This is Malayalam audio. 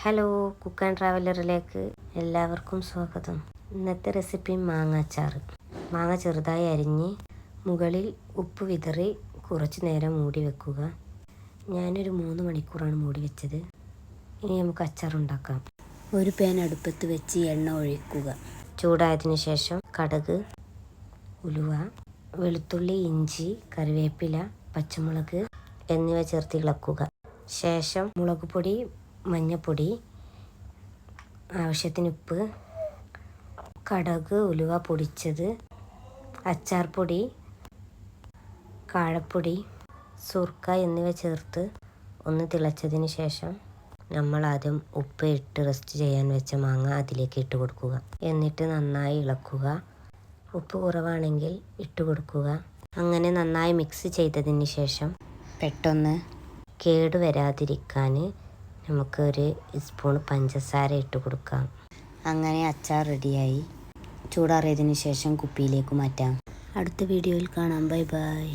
ഹലോ, കുക്ക് ആൻഡ് ട്രാവലറിലേക്ക് എല്ലാവർക്കും സ്വാഗതം. ഇന്നത്തെ റെസിപ്പി മാങ്ങ അച്ചാർ. മാങ്ങ ചെറുതായി അരിഞ്ഞ് മുകളിൽ ഉപ്പ് വിതറി കുറച്ച് നേരം മൂടി വെക്കുക. ഞാനൊരു 3 മണിക്കൂറാണ് മൂടി വെച്ചത്. ഇനി നമുക്ക് അച്ചാർ ഉണ്ടാക്കാം. ഒരു പാൻ അടുപ്പത്ത് വെച്ച് എണ്ണ ഒഴിക്കുക. ചൂടായതിനു ശേഷം കടുക്, ഉലുവ, വെളുത്തുള്ളി, ഇഞ്ചി, കറിവേപ്പില, പച്ചമുളക് എന്നിവ ചേർത്ത് ഇളക്കുക. ശേഷം മുളക് പൊടി, മഞ്ഞൾപ്പൊടി, ആവശ്യത്തിന് ഉപ്പ്, കടുക്, ഉലുവ പൊടിച്ചത്, അച്ചാർ പൊടി, കാഴപ്പൊടി, സുർക്ക എന്നിവ ചേർത്ത് ഒന്ന് തിളച്ചതിന് ശേഷം നമ്മൾ ആദ്യം ഉപ്പ് ഇട്ട് റെസ്റ്റ് ചെയ്യാൻ വെച്ച മാങ്ങ അതിലേക്ക് ഇട്ട് കൊടുക്കുക. എന്നിട്ട് നന്നായി ഇളക്കുക. ഉപ്പ് കുറവാണെങ്കിൽ ഇട്ട് കൊടുക്കുക. അങ്ങനെ നന്നായി മിക്സ് ചെയ്തതിന് ശേഷം പെട്ടെന്ന് കേടുവരാതിരിക്കാൻ നമുക്കൊരു സ്പൂൺ പഞ്ചസാര ഇട്ട് കൊടുക്കാം. അങ്ങനെ അച്ചാർ റെഡിയായി. ചൂടാറിയതിന് ശേഷം കുപ്പിയിലേക്ക് മാറ്റാം. അടുത്ത വീഡിയോയിൽ കാണാം. Bye bye.